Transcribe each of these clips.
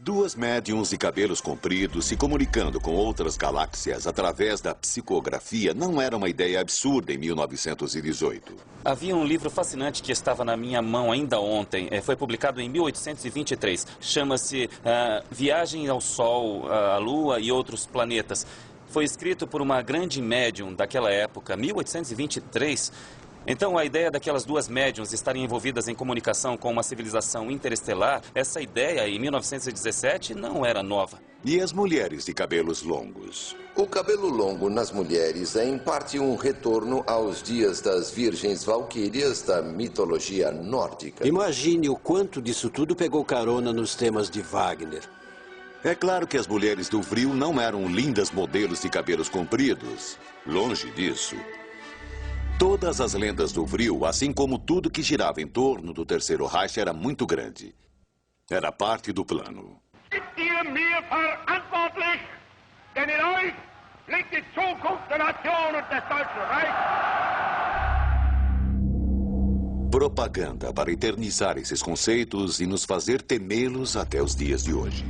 Duas médiums de cabelos compridos se comunicando com outras galáxias através da psicografia não era uma ideia absurda em 1918. Havia um livro fascinante que estava na minha mão ainda ontem. Foi publicado em 1823. Chama-se Viagem ao Sol, à Lua e Outros Planetas. Foi escrito por uma grande médium daquela época, 1823. Então, a ideia daquelas duas médiums estarem envolvidas em comunicação com uma civilização interestelar, essa ideia, em 1917, não era nova. E as mulheres de cabelos longos? O cabelo longo nas mulheres é, em parte, um retorno aos dias das virgens valquírias da mitologia nórdica. Imagine o quanto disso tudo pegou carona nos temas de Wagner. É claro que as mulheres do Vril não eram lindas modelos de cabelos compridos. Longe disso. Todas as lendas do Vril, assim como tudo que girava em torno do Terceiro Reich, era muito grande. Era parte do plano. Propaganda para eternizar esses conceitos e nos fazer temê-los até os dias de hoje.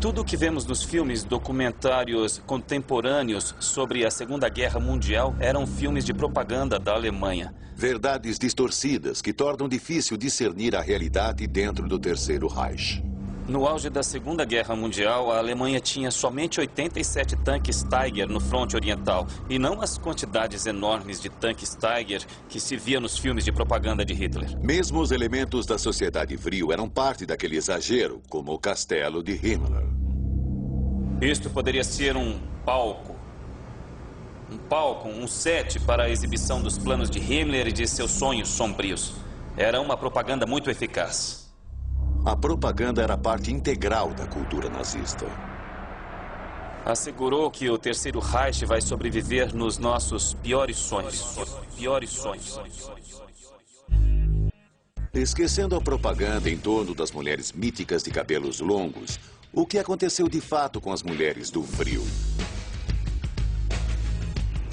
Tudo o que vemos nos filmes documentários contemporâneos sobre a Segunda Guerra Mundial eram filmes de propaganda da Alemanha. Verdades distorcidas que tornam difícil discernir a realidade dentro do Terceiro Reich. No auge da Segunda Guerra Mundial, a Alemanha tinha somente 87 tanques Tiger no fronte oriental, e não as quantidades enormes de tanques Tiger que se via nos filmes de propaganda de Hitler. Mesmo os elementos da sociedade Vril eram parte daquele exagero, como o castelo de Himmler. Isto poderia ser um palco, um set para a exibição dos planos de Himmler e de seus sonhos sombrios. Era uma propaganda muito eficaz. A propaganda era parte integral da cultura nazista. Assegurou que o Terceiro Reich vai sobreviver nos nossos piores sonhos. Esquecendo a propaganda em torno das mulheres míticas de cabelos longos, o que aconteceu de fato com as mulheres do Vril?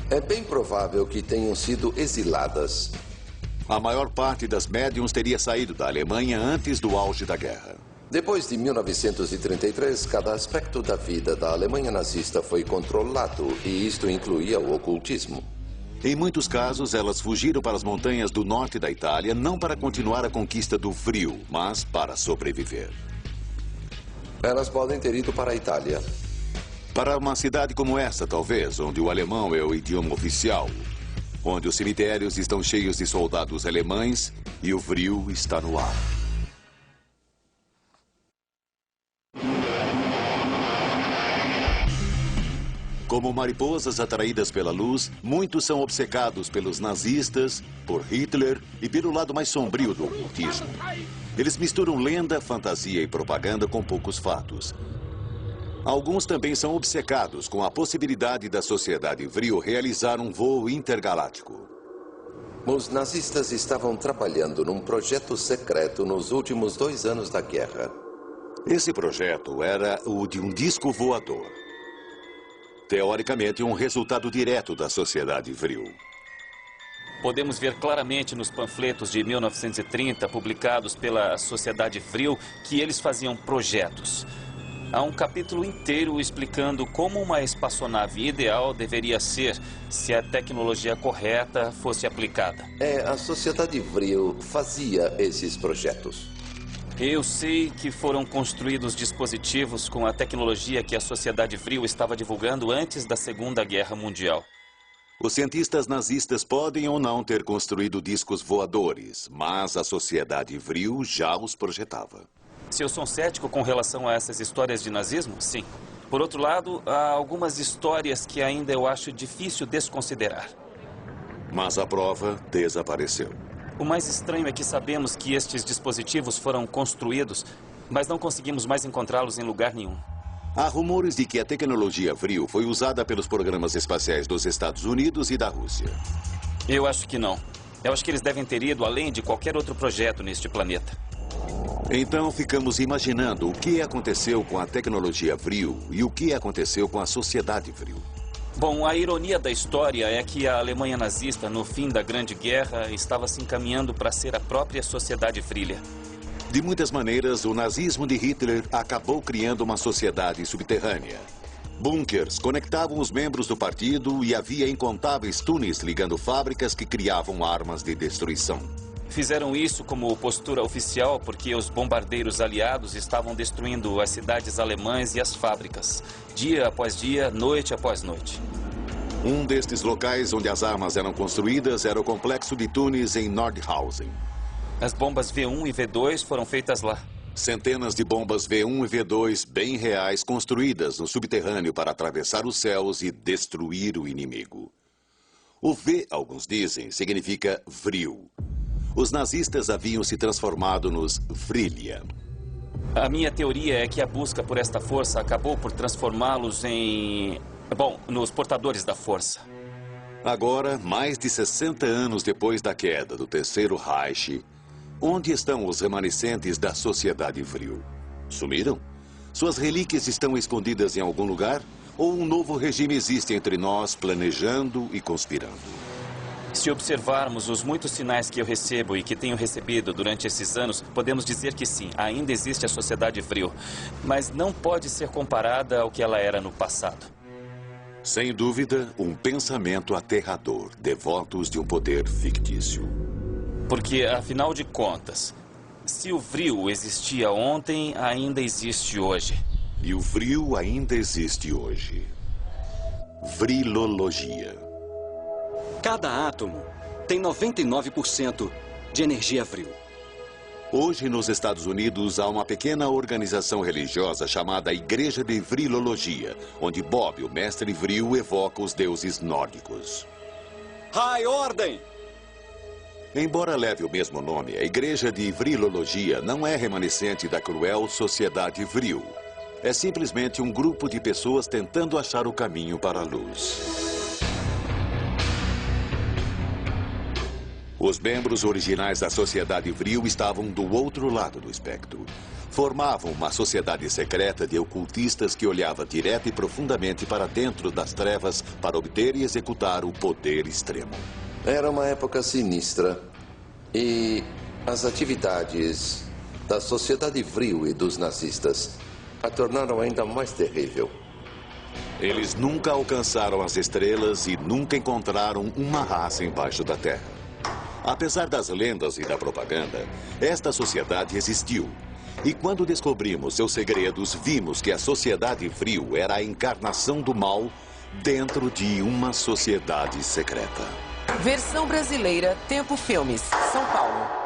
É bem provável que tenham sido exiladas. A maior parte das médiums teria saído da Alemanha antes do auge da guerra. Depois de 1933, cada aspecto da vida da Alemanha nazista foi controlado, e isto incluía o ocultismo. Em muitos casos, elas fugiram para as montanhas do norte da Itália, não para continuar a conquista do Vril, mas para sobreviver. Elas podem ter ido para a Itália. Para uma cidade como essa, talvez, onde o alemão é o idioma oficial, onde os cemitérios estão cheios de soldados alemães e o Vril está no ar. Como mariposas atraídas pela luz, muitos são obcecados pelos nazistas, por Hitler e pelo lado mais sombrio do ocultismo. Eles misturam lenda, fantasia e propaganda com poucos fatos. Alguns também são obcecados com a possibilidade da sociedade Vril realizar um voo intergaláctico. Os nazistas estavam trabalhando num projeto secreto nos últimos 2 anos da guerra. Esse projeto era o de um disco voador. Teoricamente, um resultado direto da sociedade Vril. Podemos ver claramente nos panfletos de 1930, publicados pela Sociedade Vril, que eles faziam projetos. Há um capítulo inteiro explicando como uma espaçonave ideal deveria ser se a tecnologia correta fosse aplicada. A Sociedade Vril fazia esses projetos. Eu sei que foram construídos dispositivos com a tecnologia que a Sociedade Vril estava divulgando antes da Segunda Guerra Mundial. Os cientistas nazistas podem ou não ter construído discos voadores, mas a Sociedade Vril já os projetava. Se eu sou cético com relação a essas histórias de nazismo, sim. Por outro lado, há algumas histórias que ainda eu acho difícil desconsiderar. Mas a prova desapareceu. O mais estranho é que sabemos que estes dispositivos foram construídos, mas não conseguimos mais encontrá-los em lugar nenhum. Há rumores de que a tecnologia Vril foi usada pelos programas espaciais dos Estados Unidos e da Rússia. Eu acho que não. Eu acho que eles devem ter ido além de qualquer outro projeto neste planeta. Então ficamos imaginando o que aconteceu com a tecnologia Vril e o que aconteceu com a sociedade Vril. Bom, a ironia da história é que a Alemanha nazista, no fim da Grande Guerra, estava se encaminhando para ser a própria sociedade Vril. De muitas maneiras, o nazismo de Hitler acabou criando uma sociedade subterrânea. Bunkers conectavam os membros do partido e havia incontáveis túneis ligando fábricas que criavam armas de destruição. Fizeram isso como postura oficial porque os bombardeiros aliados estavam destruindo as cidades alemãs e as fábricas, dia após dia, noite após noite. Um destes locais onde as armas eram construídas era o complexo de túneis em Nordhausen. As bombas V1 e V2 foram feitas lá. Centenas de bombas V1 e V2 bem reais construídas no subterrâneo para atravessar os céus e destruir o inimigo. O V, alguns dizem, significa vril. Os nazistas haviam se transformado nos Vrillian. A minha teoria é que a busca por esta força acabou por transformá-los nos portadores da força. Agora, mais de 60 anos depois da queda do Terceiro Reich, onde estão os remanescentes da sociedade vril? Sumiram? Suas relíquias estão escondidas em algum lugar? Ou um novo regime existe entre nós, planejando e conspirando? Se observarmos os muitos sinais que eu recebo e que tenho recebido durante esses anos, podemos dizer que sim, ainda existe a sociedade vril, mas não pode ser comparada ao que ela era no passado. Sem dúvida, um pensamento aterrador, devotos de um poder fictício. Porque, afinal de contas, se o vril existia ontem, ainda existe hoje. E o vril ainda existe hoje. Vrilologia. Cada átomo tem 99% de energia vril. Hoje, nos Estados Unidos, há uma pequena organização religiosa chamada Igreja de Vrilologia, onde Bob, o mestre vril, evoca os deuses nórdicos. High Ordem! Embora leve o mesmo nome, a Igreja de Vrilologia não é remanescente da cruel sociedade vril. É simplesmente um grupo de pessoas tentando achar o caminho para a luz. Os membros originais da sociedade vril estavam do outro lado do espectro. Formavam uma sociedade secreta de ocultistas que olhava direto e profundamente para dentro das trevas para obter e executar o poder extremo. Era uma época sinistra e as atividades da sociedade vril e dos nazistas a tornaram ainda mais terrível. Eles nunca alcançaram as estrelas e nunca encontraram uma raça embaixo da terra. Apesar das lendas e da propaganda, esta sociedade existiu. E quando descobrimos seus segredos, vimos que a sociedade vril era a encarnação do mal dentro de uma sociedade secreta. Versão brasileira, Tempo Filmes, São Paulo.